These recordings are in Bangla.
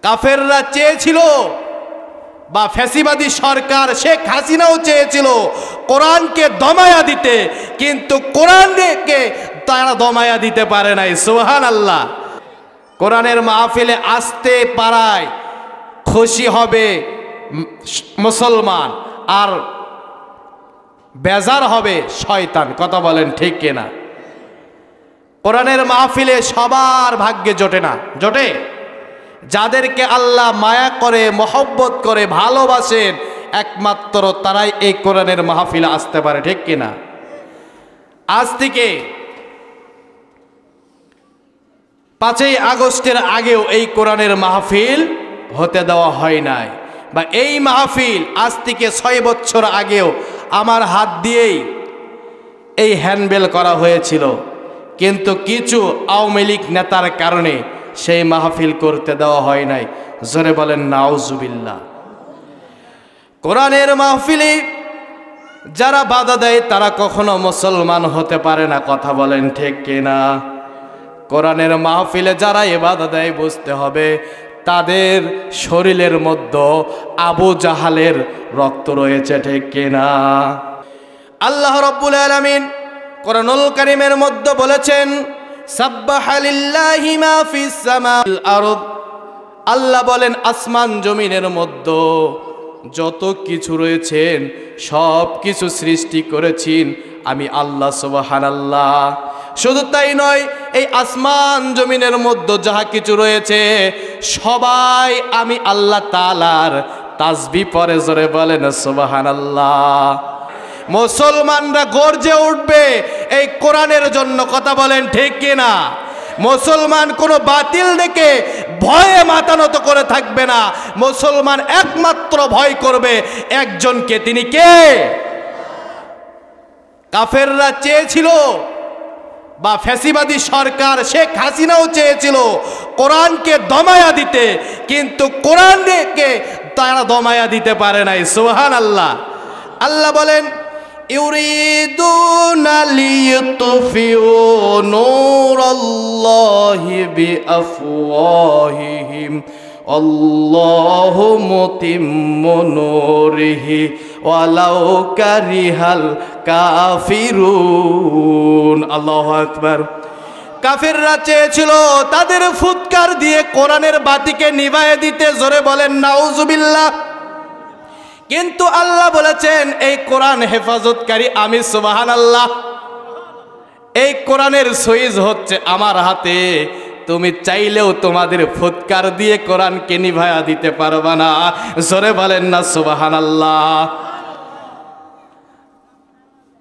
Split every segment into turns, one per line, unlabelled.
কাফেররা চেয়েছিল বা ফ্যাসিবাদী সরকার শেখ হাসিনাও চেয়েছিল কোরআনকে দমায়া দিতে, কিন্তু কোরআনকে তারা দমায়া দিতে পারে নাই। সুবহানাল্লাহ। কোরআনের মাহফিলে আসতে পারায় খুশি হবে মুসলমান, আর বেজার হবে শয়তান। কথা বলেন ঠিক কিনা? কোরআনের মাহফিলে সবার ভাগ্যে জোটে না। জোটে যাদেরকে আল্লাহ মায়া করে, মহব্বত করে, ভালোবাসেন, একমাত্র তারাই এই কোরআনের মাহফিলে আসতে পারে। ঠিক কিনা? আজ থেকে 5ই আগস্টের আগেও এই কোরআনের মাহফিল হতে দেওয়া হয় নাই, বা এই মাহফিল আজ থেকে 6 বছর আগেও আমার হাত দিয়েই এই হ্যান্ডবেল করা হয়েছিল, কিন্তু কিছু আওয়ামী লীগ নেতার কারণে সেই মাহফিল করতে দেওয়া হয় নাই। জোরে বলেন নাউজুবিল্লাহ। কোরআনের মাহফিলে যারা বাধা দেয় তারা কখনো মুসলমান হতে পারে না। কথা বলেন ঠিক কিনা? কোরআনের মাহফিলে যারা বাধা দেয় বুঝতে হবে তাদের শরীরের মধ্যে আবু জাহালের রক্ত রয়েছে। ঠিক কিনা? আল্লাহ রাব্বুল আলামিন কোরআনুল কারীমের মধ্যে বলেছেন, সাব্বাহা লিল্লাহি মা ফিস সামাওয়াল আরদ। আল্লাহ বলেন আসমান জমিনের মধ্যে যত কিছু রয়েছেন সব কিছু সৃষ্টি করেছেন আমি আল্লাহ সুবহানাল্লাহ। শুধু তাই নয়, এই আসমান জমিনের মধ্যে যাহা কিছু রয়েছে সবাই আমি আল্লাহ তাআলার তাসবিহ পড়ে। জোরে বলেন সুবহানাল্লাহ। মুসলমানরা গর্জে উঠবে এই কোরআনের জন্য। কথা বলেন ঠিক কিনা? মুসলমান কোনো বাতিল দেখে ভয়ে মাথা নত করে থাকবে না। মুসলমান একমাত্র ভয় করবে একজনকে, তিনি কে? কাফেররা চেয়েছিল বা ফ্যাসিবাদী সরকার শেখ হাসিনাও চেয়েছিল কোরআনকে দমায়া দিতে, কিন্তু কোরআনকে তারা দমায়া দিতে পারে নাই। সুবহানাল্লাহ। আল্লাহ বলেন, ইউরিদুনা লিইউতফিউ নূরাল্লাহি বিআফওয়াহিহিম আল্লাহু মুতিম্মু নূরিহি ওয়ালাউ কারিহাল কাফিরুন। আল্লাহু আকবার। কাফেররা চেয়েছিল তাদের ফুৎকার দিয়ে কোরআনের বাতিকে নিভায়ে দিতে। জোরে বলেন নাউজুবিল্লাহ। কিন্তু আল্লাহ বলেছেন এই কোরআন হেফাজতকারী আমি। সুবহানাল্লাহ। এই কোরআনের সুইচ হচ্ছে আমার হাতে। তুমি চাইলেও তোমাদের ফুৎকার দিয়ে কোরআনকে নিভায়া দিতে পারবা না। জোরে বলেন না সুবহানাল্লাহ।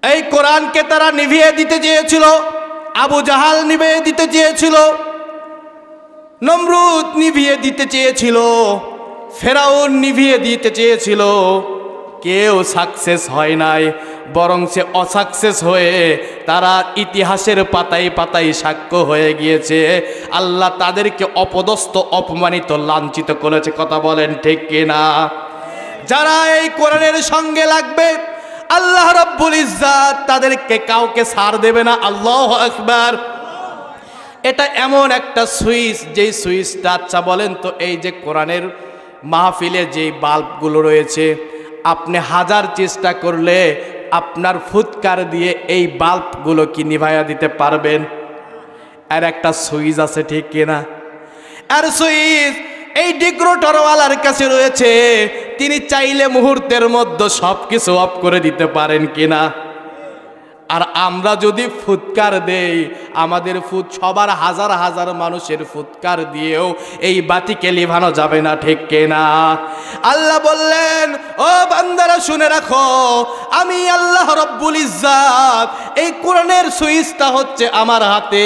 এই কোরআনকে তারা নিভিয়ে দিতে চেয়েছিল। আবু জাহাল নিভিয়ে দিতে চেয়েছিল, নমরুদ নিভিয়ে দিতে চেয়েছিল, ফেরাউন নিভিয়ে দিতে চেয়েছিল। কেউ সাকসেস হয় নাই, বরং সে অসাকসেস হয়ে তারা ইতিহাসের পাতায় পাতায় সাক্ষ্য হয়ে গিয়েছে। আল্লাহ তাদেরকে অপদস্থ, অপমানিত, লাঞ্ছিত করেছে। কথা বলেন ঠিক কিনা? যারা এই কোরআনের সঙ্গে লাগবে আল্লাহ রাব্বুল ইজ্জাত তাদেরকে কাউকে ছাড় দেবে না। আল্লাহু আকবার। এটা এমন একটা সুইচ, যেই সুইচটা, আচ্ছা বলেন তো, এই যে কোরআনের মাহফিলে যেই বাল্বগুলো রয়েছে, আপনি হাজার চেষ্টা করলে আপনার ফুৎকার দিয়ে এই বাল্বগুলো কি নিভাইয়া দিতে পারবেন? আর একটা সুইচ আছে, ঠিক কিনা? আর সুইচ এই ডিগ্রোটরওয়ালার কাছে রয়েছে। তিনি চাইলে মুহূর্তের মধ্যে সব কিছু অফ করে দিতে পারেন কিনা? আর আমরা যদি ফুৎকার দেই, আমাদের সবার হাজার হাজার মানুষের ফুৎকার দিয়েও এই বাতিকে লিভানো যাবে না। ঠিক কিনা? আল্লাহ বললেন, ও বান্দারা শুনে রাখো, আমি আল্লাহ রাব্বুল ইজ্জাত এই কোরআনের সুইচটা হচ্ছে আমার হাতে।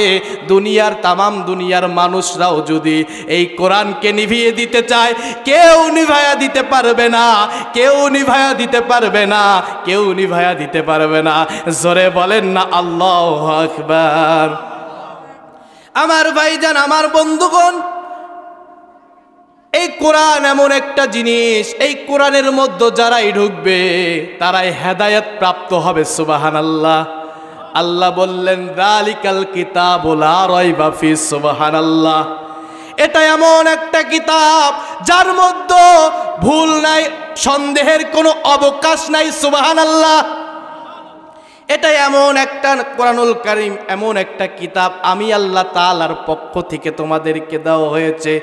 দুনিয়ার তামাম দুনিয়ার মানুষরাও যদি এই কোরআনকে নিভিয়ে দিতে চায়, কেউ নিভায়া দিতে পারবে না, কেউ নিভায়া দিতে পারবে না, কেউ নিভায়া দিতে পারবে না। জোরে বলেন না আল্লাহু আকবার। আমার ভাইজান, আমার বন্ধুগণ, এই কোরআন এমন একটা জিনিস, এই কোরআনের মধ্যে যারাই ঢুকবে তারাই হেদায়েত প্রাপ্ত হবে। সুবহানাল্লাহ। আল্লাহ বললেন, যালিকাল কিতাবু লা রাইবা ফি। সুবহানাল্লাহ। এটা এমন একটা কিতাব যার মধ্যে ভুল নাই, সন্দেহের কোনো অবকাশ নাই। সুবহানাল্লাহ। এটা এমন একটা কোরআনুল কারীম, এমন একটা কিতাব আমি আল্লাহ তাআলার পক্ষ থেকে তোমাদেরকে দেওয়া হয়েছে,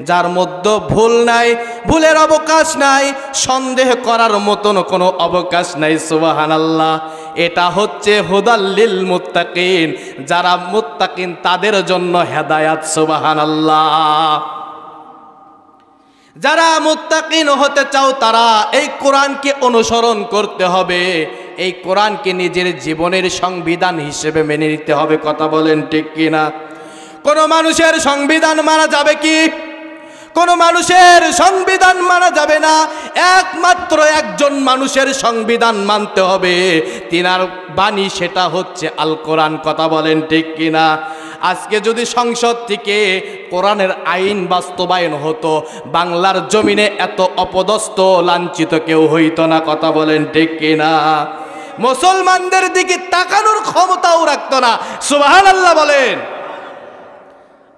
যার মধ্যে ভুল নাই, ভুলের অবকাশ নাই, সন্দেহ করার মতন কোনো অবকাশ নাই। সুবহানাল্লাহ। এটা হচ্ছে হুদাল লিল মুত্তাকিন, যারা মুত্তাকিন তাদের জন্য হেদায়াত। সুবহানাল্লাহ। যারা মুত্তাকিন হতে চাও তারা এই কোরআনকে অনুসরণ করতে হবে, এই কোরআনকে নিজের জীবনের সংবিধান হিসেবে মেনে নিতে হবে। কথা বলেন ঠিক কিনা? কোনো মানুষের সংবিধান মানা যাবে কি? কোনো মানুষের সংবিধান মানা যাবে না। একমাত্র একজন মানুষের সংবিধান মানতে হবে, তিনার বাণী, সেটা হচ্ছে আল কোরআন। কথা বলেন ঠিক কিনা? আজকে যদি সংসদ থেকে কোরআনের আইন বাস্তবায়ন হতো, বাংলার জমিনে এত অপদস্থ লাঞ্ছিত কেউ হইতো না। কথা বলেন ঠিক কিনা? মুসলমানদের দিকে তাকানোর ক্ষমতাও রাখতো না। সুবহানাল্লাহ বলেন।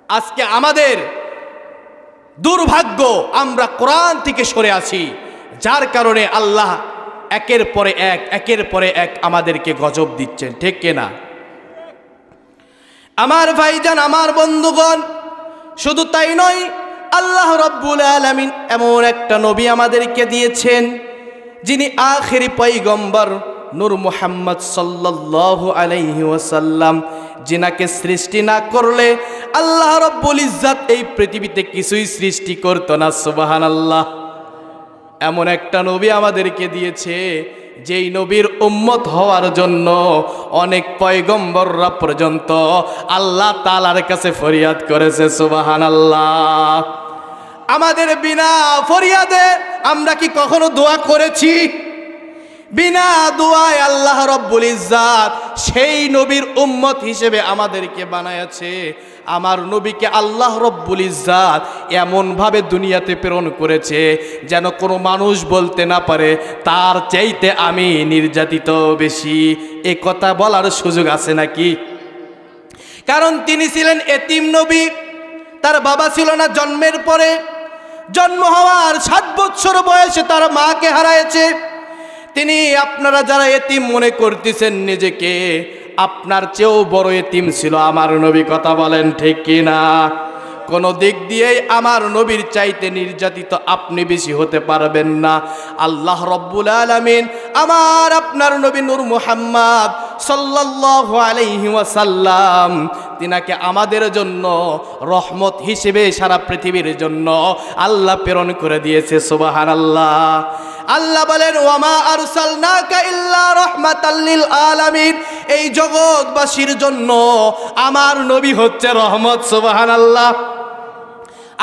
আজকে আমাদের দুর্ভাগ্য, আমরা কোরআন থেকে সরে আছি, যার কারণে আল্লাহ একের পরে এক আমাদেরকে গজব দিচ্ছেন। ঠিক কিনা? আমার ভাইজান, আমার বন্ধুগণ, শুধু তাই নয়, আল্লাহ রাব্বুল আলামিন এমন একটা নবী আমাদেরকে দিয়েছেন, যিনি আখেরি পয়গম্বর নূর মুহাম্মদ সাল্লাল্লাহু আলাইহি ওয়াসাল্লাম, যিনাকে সৃষ্টি না করলে আল্লাহ রাব্বুল ইজ্জত এই পৃথিবীতে কিছুই সৃষ্টি করতো না। সুবহানাল্লাহ। এমন একটা নবী আমাদেরকে দিয়েছে, যেই নবীর উম্মত হওয়ার জন্য অনেক পয়গম্বররা পর্যন্ত আল্লাহ তাআলার কাছে ফরিয়াদ করেছে। সুবহানাল্লাহ। আমাদের বিনা ফরিয়াদে আমরা কি কখনো দোয়া করেছি? বিনা দোয়ায় আল্লাহ রাব্বুল ইজ্জত সেই নবীর উম্মত হিসেবে আমাদেরকে বানায়াছে। আমার নবীকে আল্লাহ রাব্বুল ইজ্জত এমনভাবে দুনিয়াতে প্রেরণ করেছে যেন কোনো মানুষ বলতে না পারে তার চাইতে আমি নির্যাতিত বেশি। এ কথা বলার সুযোগ আছে নাকি? কারণ তিনি ছিলেন এতিম নবী, তার বাবা ছিল না জন্মের পরে। জন্ম হওয়ার 7 বছর বয়সে তার মাকে হারিয়েছে। তিনি, আপনারা যারা এতিম মনে করতেছেন নিজেকে, আপনার চেয়েও বড় এতিম ছিল আমার নবী। কথা বলেন ঠিক কিনা? কোন দিক দিয়েই আমার নবীর চাইতে নির্যাতিত আপনি বেশি হতে পারবেন না। আল্লাহ রাব্বুল আলামিন আমার আপনার নবী নূর মুহাম্মদ সাল্লাল্লাহু আলাইহি ওয়াসাল্লাম, তিনাকে আমাদের জন্য রহমত হিসেবে সারা পৃথিবীর জন্য আল্লাহ প্রেরণ করে দিয়েছে। সুবহানাল্লাহ। আল্লাহ বলেন, ওয়ামা আরসালনাকা ইল্লা রাহমাতাল লিল আলামিন, এই জগৎবাসীর জন্য আমার নবী হচ্ছে রহমত। সুবহানাল্লাহ।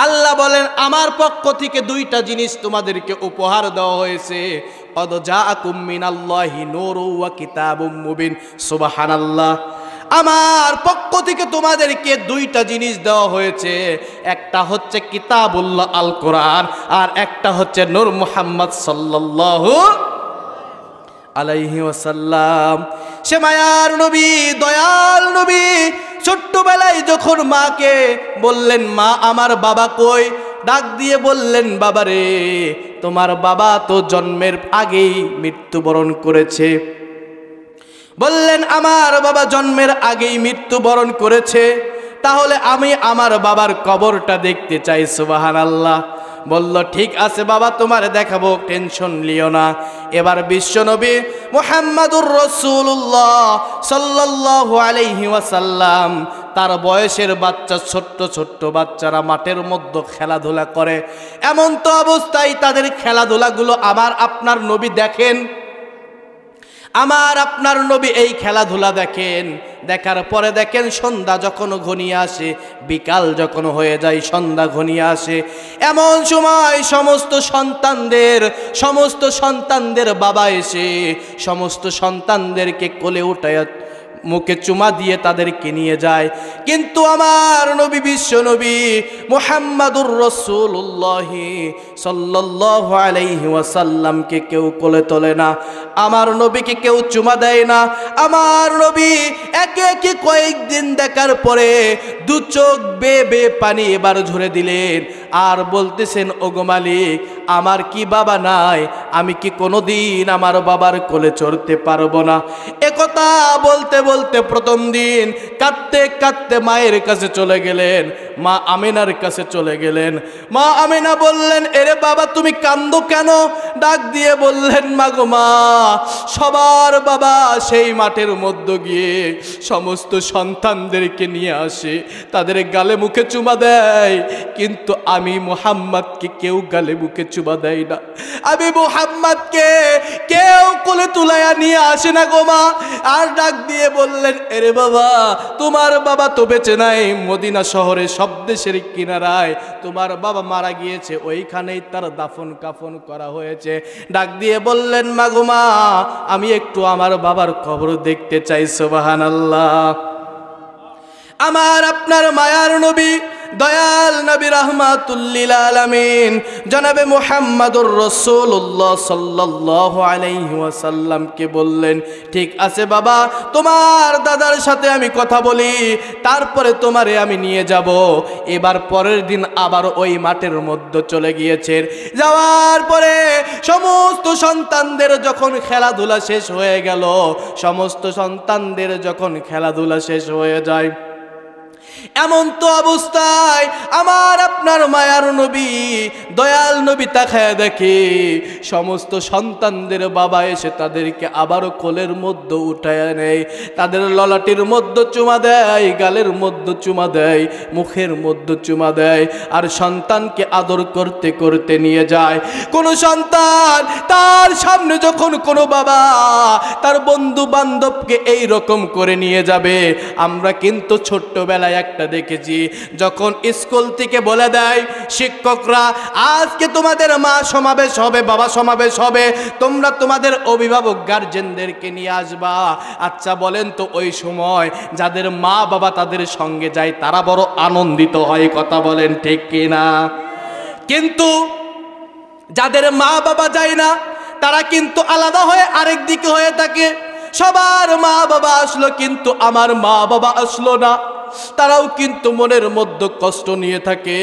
আল্লাহ বলেন, আমার পক্ষ থেকে 2টা জিনিস তোমাদেরকে উপহার দেওয়া হয়েছে। কদ জাআকুম মিনাল্লাহি নূরুন ওয়া কিতাবুম মুবিন। সুবহানাল্লাহ। আমার পক্ষ থেকে তোমাদেরকে 2টা জিনিস দেওয়া হয়েছে, একটা হচ্ছে কিতাবুল্লাহ আল কোরআন, আর একটা হচ্ছে নূর মুহাম্মদ সাল্লাল্লাহু আলাইহি ওয়াসাল্লাম। সে মায়ার নবী, দয়াল নবী, ছোট্টবেলায় যখন মাকে বললেন, মা আমার বাবা কই, ডাক দিয়ে বললেন, বাবা রে, তোমার বাবা তো জন্মের আগেই মৃত্যুবরণ করেছে। বললেন, আমার বাবা জন্মের আগেই মৃত্যুবরণ করেছে, তাহলে আমি আমার বাবার কবরটা দেখতে চাই। সুবহানাল্লাহ। বলল, ঠিক আছে বাবা, তোমার দেখাবো, টেনশন লিও না। এবার বিশ্বনবী মুহাম্মাদুর রাসূলুল্লাহ সাল্লাল্লাহু আলাইহি ওয়াসাল্লাম, তার বয়সের বাচ্চা, ছোট্ট ছোট্ট বাচ্চারা মাঠের মধ্যে খেলাধুলা করে, এমন তো অবস্থায় তাদের খেলাধুলাগুলো আমার আপনার নবী দেখেন। আমার আপনার নবী এই খেলাধুলা দেখেন। দেখার পরে দেখেন সন্ধ্যা যখন ঘনিয়ে আসে, বিকাল যখন হয়ে যায়, সন্ধ্যা ঘনিয়ে আসে, এমন সময় সমস্ত সন্তানদের বাবা এসে সমস্ত সন্তানদেরকে কোলে উঠায় মুখে চুমা দিয়ে তাদেরকে নিয়ে যায়। কিন্তু আমার নবী, বিশ্ব নবী মুহাম্মাদুর রাসূলুল্লাহ সাল্লাল্লাহু আলাইহি ওয়াসাল্লামকে কেউ কোলে তোলে না, আমার নবীকে কেউ চুমা দেয় না। আমার নবী একে একে কয়েকদিন দেখার পরে দু চোখ বেয়ে বেয়ে পানি এবার ঝরে দিলেন, আর বলতেছেন, ওগো মালিক, আমার কি বাবা নাই? আমি কি কোনোদিন আমার বাবার কোলে চড়তে পারবো না? একথা বলতে বলতে প্রথম দিন কাঁদতে কাঁদতে মায়ের কাছে চলে গেলেন, মা আমিনার কাছে চলে গেলেন। মা আমিনা বললেন, এরে বাবা তুমি কান্দো কেন? ডাক দিয়ে বললেন, মা গো মা, সবার বাবা সেই মাঠের মধ্যে গিয়ে সমস্ত সন্তানদেরকে নিয়ে আসে, তাদের গালে মুখে চুমা দেয়, কিন্তু আমি মুহাম্মদকে কেউ গালে মুখে চুমা দেয় না, আমি মুহাম্মদকে কেউ কোলে তুলাইয়া নিয়ে আসে না গো মা। আর ডাক দিয়ে বললেন, এরে বাবা, তোমার বাবা তো বেঁচে নাই, মদিনা শহরে সব দেশের কিনারায় তোমার বাবা মারা গিয়েছে, ওইখানেই তার দাফন কাফন করা হয়েছে। ডাক দিয়ে বললেন, মা গো মা, আমি একটু আমার বাবার কবর দেখতে চাই। সুবহানাল্লাহ। আমার আপনার মায়ার নবী, দয়াল নবী রাহমাতুল লিল আলামিন জনাবে মুহাম্মাদুর রাসূলুল্লাহ সাল্লাল্লাহু আলাইহি ওয়াসাল্লামকে বললেন, ঠিক আছে বাবা, তোমার দাদার সাথে আমি কথা বলি, তারপরে তোমারে আমি নিয়ে যাব। এবার পরের দিন আবার ওই মাঠের মধ্যে চলে গিয়েছেন। যাওয়ার পরে সমস্ত সন্তানদের যখন খেলাধুলা শেষ হয়ে গেল, সমস্ত সন্তানদের যখন খেলাধুলা শেষ হয়ে যায়, এমন তো অবস্থায় আমার আপনার মায়ার নবী, দয়াল নবী তাকায় দেখে সমস্ত সন্তানদের বাবা এসে তাদেরকে আবারও কোলের মধ্যে উঠায় নেয়, তাদের ললাটির মধ্যে চুমা দেয়, গালের মধ্যে চুমা দেয়, মুখের মধ্যে চুমা দেয়, আর সন্তানকে আদর করতে করতে নিয়ে যায়। কোন সন্তান তার সামনে যখন কোনো বাবা তার বন্ধু বান্ধবকে এই রকম করে নিয়ে যাবে, আমরা কিন্তু ছোট্টবেলায় একটা দেখেছি, যখন স্কুল থেকে বলে দেয় শিক্ষকরা, আজকে তোমাদের মা সমাবেশ হবে, বাবা সমাবেশ হবে, তোমরা তোমাদের অভিভাবক গার্জেনদেরকে নিয়ে আসবা। আচ্ছা বলেন তো, ওই সময় যাদের মা বাবা তাদের সঙ্গে যায় তারা বড় আনন্দিত হয়, কথা বলেন ঠিক কিনা? কিন্তু যাদের মা বাবা যায় না তারা কিন্তু আলাদা হয়ে আরেক দিকে হয়ে থাকে। সবার মা বাবা আসলো, কিন্তু আমার মা বাবা আসলো না, তারাও কিন্তু মনের মধ্যে কষ্ট নিয়ে থাকে।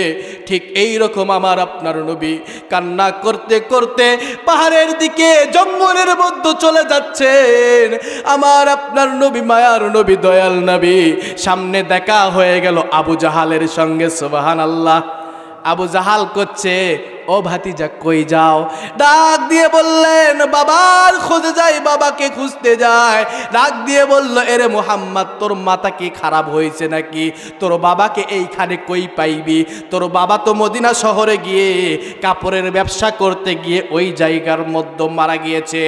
ঠিক এই রকম আমার আপনার নবী কান্না করতে করতে পাহাড়ের দিকে, জঙ্গলের মধ্যে চলে যাচ্ছেন। আমার আপনার নবী, মায়ার নবী, দয়াল নবী, সামনে দেখা হয়ে গেল আবু জাহালের সঙ্গে। সুবহানাল্লাহ। আবু জাহাল করছে, ও ভাতিজা কই যাও? ডাক দিয়ে বললেন, বাবার খোঁজে যাই, বাবাকে খুঁজতে যায়। ডাক দিয়ে বলল, এরে মুহাম্মদ, তোর মাথা কি খারাপ হয়েছে নাকি? তোর বাবাকে এইখানে কই পাইবি? তোর বাবা তো মদিনা শহরে গিয়ে কাপড়ের ব্যবসা করতে গিয়ে ওই জায়গার মধ্যে মারা গিয়েছে,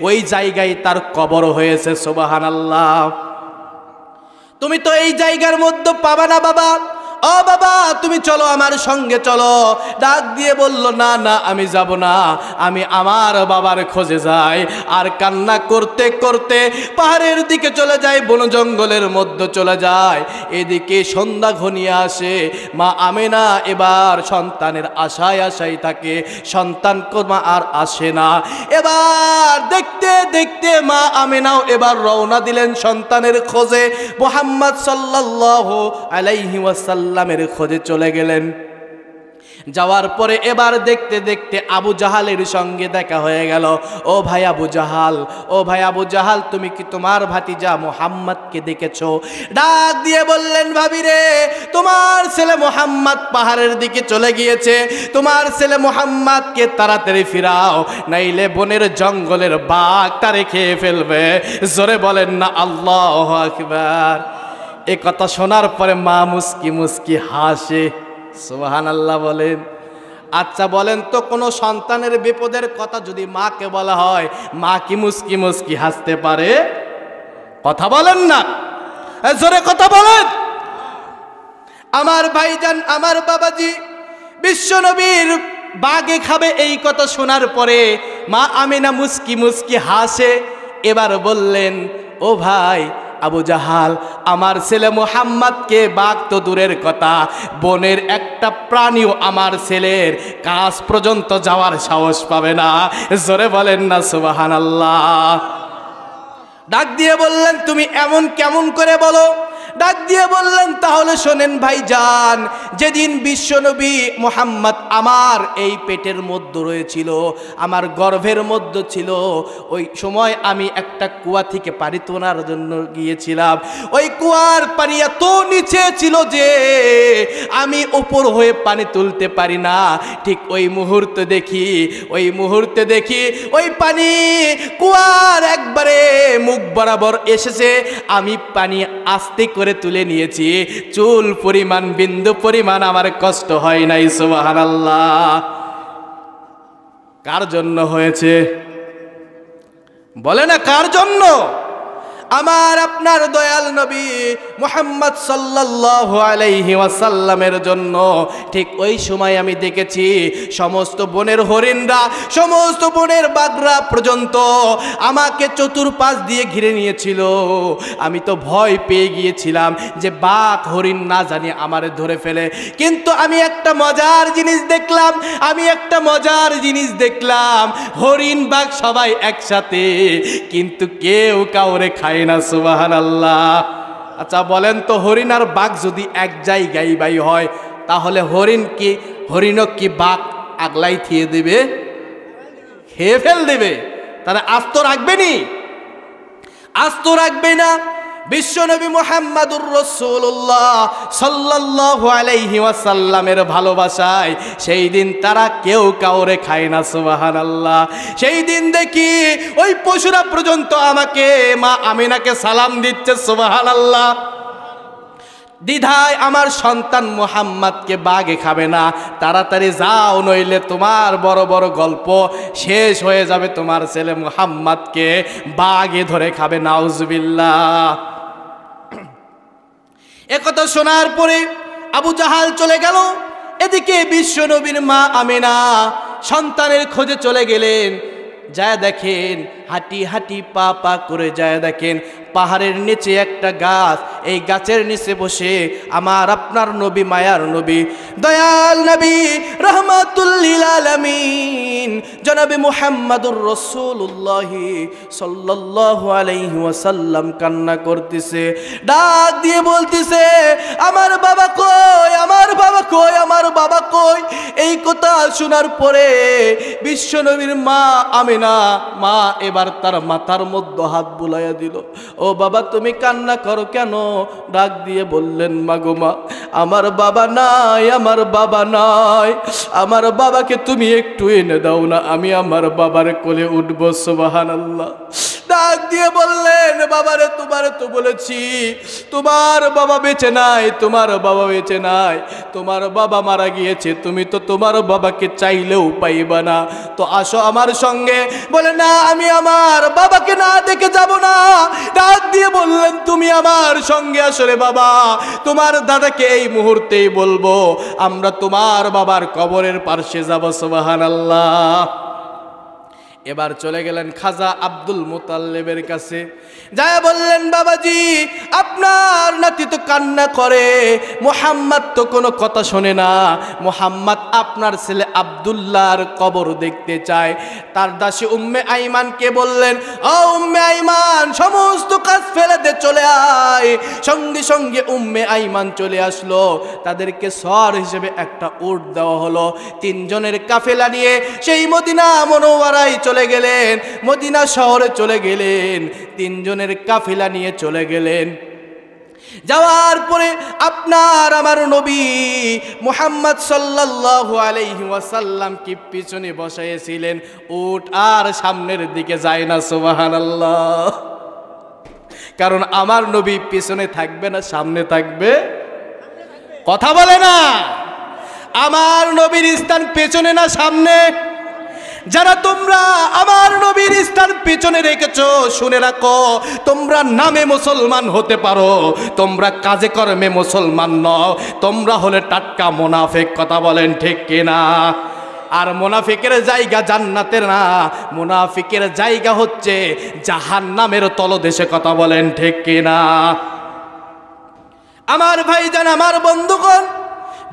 ওই জায়গায় তার কবর হয়েছে। সুবহানাল্লাহ। তুমি তো এই জায়গার মধ্যে পাবা না বাবা, ও বাবা তুমি চলো, আমার সঙ্গে চলো। ডাক দিয়ে বলল, না না, আমি যাব না, আমি আমার বাবার খোঁজে যাই। আর কান্না করতে করতে পাহাড়ের দিকে চলে যায়, বন জঙ্গলের মধ্যে চলে যায়। এদিকে সন্ধ্যা ঘনিয়ে আসে। মা আমেনা এবার সন্তানের আশায় আশায় থাকে, সন্তান মা আর আসে না। এবার দেখতে দেখতে মা আমেনাও এবার রওনা দিলেন সন্তানের খোঁজে, মুহাম্মদ সাল্লাল্লাহু আলাইহি ওয়াসাল্লামের খোঁজে চলে গেলেন। যাওয়ার পরে এবার দেখতে দেখতে আবু জাহালের সঙ্গে দেখা হয়ে গেল। ও ভাই আবু জাহাল, ও ভাই আবু জাহাল, তুমি কি তোমার ভাতিজা মুহাম্মদকে দেখেছো? ডাক দিয়ে বললেন, ভাবি রে, তোমার ছেলে মুহাম্মদ পাহাড়ের দিকে চলে গিয়েছে, তোমার ছেলে মুহাম্মদকে তাড়াতাড়ি ফিরাও, নাইলে বনের জঙ্গলের বাঘ তারে খেয়ে ফেলবে। জোরে বলেন না আল্লাহু আকবার। এ কথা শোনার পরে মা মুস্কি মুস্কি হাসে। সুবহানাল্লাহ বলেন। আচ্ছা বলেন তো, কোনো সন্তানের বিপদের কথা যদি মাকে বলা হয়, মা কি মুস্কি মুস্কি হাসতে পারে? কথা বলেন না, জোরে কথা বলেন। আমার ভাইজান, আমার বাবাজি, বিশ্বনবীর বাঘে খাবে এই কথা শোনার পরে মা আমিনা মুস্কি মুস্কি হাসে। এবার বললেন, ও ভাই, আবু জাহাল আমার ছেলে মুহাম্মাদকে বাঘ তো দূরের কথা, বনের একটা প্রাণীও আমার ছেলের কাছ পর্যন্ত যাওয়ার সাহস পাবে না। জোরে বলেন না সুবহানাল্লাহ। ডাক দিয়ে বললেন তুমি এমন কেমন করে বলো? ডাক দিয়ে বললেন তাহলে শোনেন ভাইজান, যেদিন বিশ্বনবী মুহাম্মদ আমার এই পেটের মধ্যে রয়েছিল, আমার গর্ভের মধ্যে ছিল, ওই সময় আমি একটা কুয়া থেকে পানি তোলার জন্য গিয়েছিলাম। ওই কুয়ার পানি এত নিচে ছিল যে আমি উপর হয়ে পানি তুলতে পারি না। ঠিক ওই মুহূর্তে দেখি ওই পানি কুয়ার একবারে মুখ বরাবর এসেছে। আমি পানি আস্তে করে তুলে নিয়েছি, চুল পরিমাণ বিন্দু পরিমাণ আমার কষ্ট হয় নাই। সুবহানাল্লাহ। কার জন্য হয়েছে বলে না? কার জন্য? আমার আপনার দয়াল নবী মুহাম্মদ সাল্লাল্লাহু আলাইহি ওয়াসাল্লামের জন্য। ঠিক ওই সময় আমি দেখেছি সমস্ত বনের হরিণরা, সমস্ত বনের বাঘরা পর্যন্ত আমাকে চতুর্পাশ দিয়ে ঘিরে নিয়েছিল। আমি তো ভয় পেয়ে গিয়েছিলাম যে বাঘ হরিণ না জানি আমারে ধরে ফেলে। কিন্তু আমি একটা মজার জিনিস দেখলাম, হরিণ বাঘ সবাই একসাথে, কিন্তু কেউ কাউরে খায় না। সুবহানাল্লাহ। আচ্ছা বলেন তো, হরিণ আর বাঘ যদি এক জায়গায় বাই হয়, তাহলে হরিণও কি বাঘ আগলাই থিয়ে দেবে? খেয়ে ফেল দেবে। তারা আস্ত রাখবেনি? আস্ত রাখবে না। বিশ্বনবী মুহাম্মাদুর রাসূলুল্লাহ সাল্লাল্লাহু আলাইহি ওয়াসাল্লামের ভালোবাসায় সেই দিন তারা কেউ কাউরে খায় না। সুবহানাল্লাহ। সেই দিন দেখি ওই পশুরা পর্যন্ত আমাকে, মা আমিনাকে সালাম দিচ্ছে। সুবহানাল্লাহ। দ্বিধায় আমার সন্তান মুহাম্মাদকে বাঘে খাবে না, তাড়াতাড়ি যাও, নইলে তোমার বড় বড় গল্প শেষ হয়ে যাবে, তোমার ছেলে মুহাম্মাদকে বাঘে ধরে খাবে। নাউজুবিল্লাহ। একথা শোনার পরে আবু জাহাল চলে গেল। এদিকে বিশ্বনবীর মা আমিনা সন্তানের খোঁজে চলে গেলেন। যায় দেখেন হাঁটি হাঁটি পা পা করে যায় দেখেন পাহাড়ের নিচে একটা গাছ, এই গাছের নিচে বসে আমার আপনার নবী, মায়ার নবী, দয়াল নবী, রাহমাতুল লিল আলামিন জনাবে মুহাম্মাদুর রাসূলুল্লাহ সাল্লাল্লাহু আলাইহি ওয়াসাল্লাম কান্না করতেছে, ডাক দিয়ে বলতেছে আমার বাবা কই, আমার বাবা কই, আমার বাবা কই। এই কথা শোনার পরে বিশ্বনবীর মা আমিনা মা এবার তার মাথার মধ্যে হাত বুলাইয়া দিল। ও বাবা তুমি কান্না করো কেন? ডাক দিয়ে বললেন মাগো মা, আমার বাবা নাই, আমার বাবা নাই, আমার বাবাকে তুমি একটু এনে দাও না, আমি আমার বাবার কোলে উঠবো। সুবহানাল্লাহ। ডাক দিয়ে বললেন বাবারে তোমারে তো বলেছি তোমার বাবা বেঁচে নাই, তোমার বাবা বেঁচে নাই, তোমার বাবা মারা গিয়েছে, তুমি তো তোমার বাবাকে চাইলেও পাইবা না, তো আসো আমার সঙ্গে। বলে না, আমি আমার বাবাকে না দেখে যাব না। ডাক দিয়ে বললেন তুমি আমার সঙ্গে আসলে বাবা, তোমার দাদাকে এই মুহূর্তেই বলবো আমরা তোমার বাবার কবরের পাশে যাব। সুবহানাল্লাহ। এবার চলে গেলেন খাজা আব্দুল মুতাল্লিবের কাছে, যায় বললেন বাবাজি আপনার নাতি তো কান্না করে, মুহাম্মদ তো কোনো কথা শোনে না, মুহাম্মদ আপনার ছেলে আব্দুল্লাহর কবর দেখতে চায়। তার দাসী উম্মে আইমানকে বললেন, ও উম্মে আইমান সমস্ত কাজ ফেলে দে, চলে আয়। সঙ্গে সঙ্গে উম্মে আইমান চলে আসলো। তাদেরকে সর হিসেবে একটা উট দেওয়া হলো। তিনজনের কাফেলা নিয়ে সেই মদিনা মুনাওয়ারায় চলে গেলেন, মদিনা শহরে চলে গেলেন, তিনজনের কাফিলা নিয়ে চলে গেলেন। যাওয়ার পরে আপনার আমার নবী মুহাম্মদ সাল্লাল্লাহু আলাইহি ওয়াসাল্লাম কি পিছনে বসাইছিলেন, উট আর সামনের দিকে যায় না। সুবহানাল্লাহ। কারণ আমার নবী পিছনে থাকবে না সামনে থাকবে? কথা বলে না। আমার নবীর স্থান পেছনে না সামনে? যারা তোমরা আমার নবীর স্থান পিছনে রেখেছো, শুনে রাখো তোমরা নামে মুসলমান হতে পারো, তোমরা কাজে কর্মে মুসলমান নও, তোমরা হলে টাটকা মুনাফিক। কথা বলেন ঠিক কিনা? আর মুনাফিকের জায়গা জান্নাতের না, মুনাফিকের জায়গা হচ্ছে জাহান্নামের তলদেশে। কথা বলেন ঠিক কিনা? আমার ভাইজান, আমার বন্ধুগণ,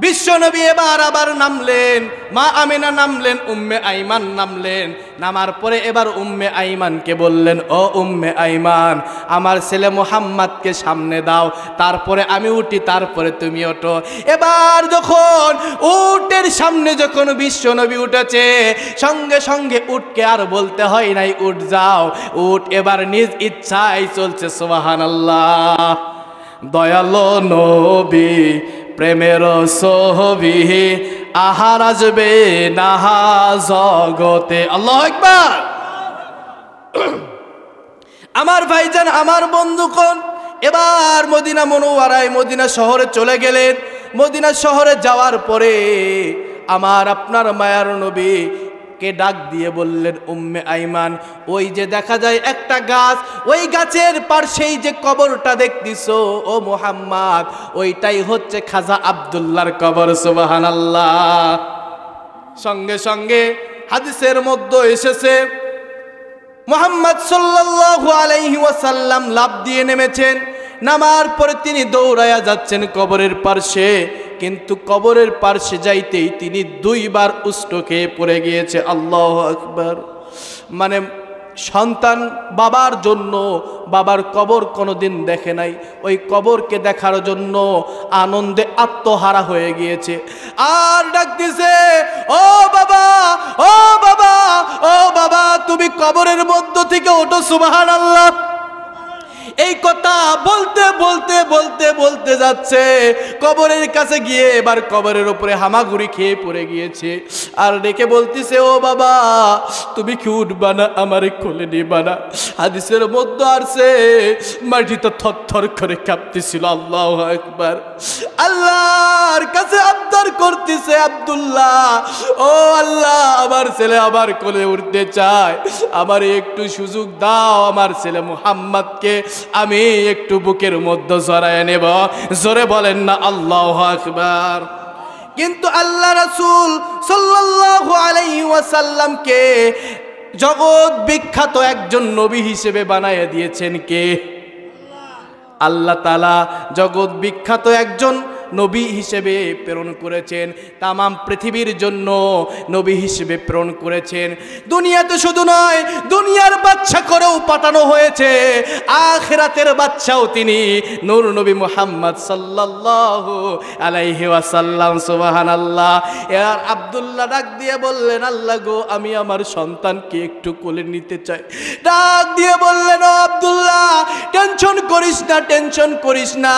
বিশ্বনবী এবার আবার নামলেন, মা আমিনা নামলেন, উম্মে আইমান নামলেন। নামার পরে এবার উম্মে আইমানকে বললেন, ও উম্মে আইমান, আমার ছেলে মুহাম্মাদকে সামনে দাও, তারপরে আমি উঠি, তারপরে তুমি ওঠো। এবার যখন উটের সামনে যখন বিশ্বনবী উঠেছে, সঙ্গে সঙ্গে উটকে আর বলতে হয় নাই উঠ যাও, উট এবার নিজ ইচ্ছায় চলছে। সুবহানাল্লাহ। দয়ালো নবী প্রেমের ছবি আহার আসবে না জগতে। আল্লাহু আকবার। আমার ভাইজান, আমার বন্ধুগণ, এবার মদিনা মুনওয়ারায়, মদিনা শহরে চলে গেলেন। মদিনা শহরে যাওয়ার পরে আমার আপনার মায়ার নবী কে ডাক দিয়ে বললেন, উম্মে আইমান, ওই যে দেখা যায় একটা গাছ, ওই গাছের পাশেই যে কবরটা দেখতেছো ও মুহাম্মদ, ওইটাই হচ্ছে খাজা আব্দুল্লাহর কবর। সুবহানাল্লাহ। সঙ্গে সঙ্গে হাদিসের মধ্যে এসেছে মুহাম্মদ সাল্লাল্লাহু আলাইহি ওয়াসাল্লাম লাফ দিয়ে নেমেছেন। নামার পরে তিনি দৌড়ায়া যাচ্ছেন কবরের পাশে, কিন্তু কবরের পাশে যাইতেই তিনি দুইবার উষ্ট খেয়ে পড়ে গিয়েছে। আল্লাহু আকবার। মানে সন্তান বাবার জন্য, বাবার কবর কোনোদিন দেখে নাই, ওই কবরকে দেখার জন্য আনন্দে আত্মহারা হয়ে গিয়েছে। আর ডাক দিছে, ও বাবা, ও বাবা, ও বাবা, তুমি কবরের মধ্য থেকে ওঠো। সুবহানাল্লাহ। এই কথা বলতে বলতে বলতে বলতে যাচ্ছে, কবরের কাছে গিয়ে এবার কবরের উপরে হামাগুড়ি খেয়ে পড়ে গিয়েছে। আর ডেকে বলতেছে, ও বাবা, তুমি কি উঠবা না, আমারে কোলে নিবা না? হাদিসের মধ্যে আসছে মাটিতে থরথর করে কাঁপতেছিল। আল্লাহু আকবার। আল্লাহর কাছে আবদার করতেছে আব্দুল্লাহ, ও আল্লাহ, আমার ছেলে আমার কোলে উঠতে চায়, আমার একটু সুযোগ দাও, আমার ছেলে মুহাম্মদকে আমি একটু বুকের মধ্যে জড়ায় নেব। জোরে বলেন না আল্লাহু আকবার। কিন্তু আল্লাহ রাসূল সাল্লাল্লাহু আলাইহি ওয়াসাল্লামকে জগৎ বিখ্যাত একজন নবী হিসেবে বানায় দিয়েছেন কে? আল্লাহ তাআলা জগৎ বিখ্যাত একজন নবী হিসেবে প্রেরণ করেছেন, তামাম পৃথিবীর জন্য নবী হিসেবে প্রেরণ করেছেন। দুনিয়াতে শুধু নয়, দুনিয়ার বাদশা করেও পাঠানো হয়েছে, আখিরাতের বাদশাও তিনি, নূর নবী মুহাম্মদ সাল্লাল্লাহু আলাইহি ওয়াসাল্লাম। সুবহানাল্লাহ। এর আব্দুল্লাহ ডাক দিয়ে বললেন, আল্লাহ গো, আমি আমার সন্তানকে একটু কোলে নিতে চাই। ডাক দিয়ে বললেন, ও আব্দুল্লাহ, টেনশন করিস না, টেনশন করিস না,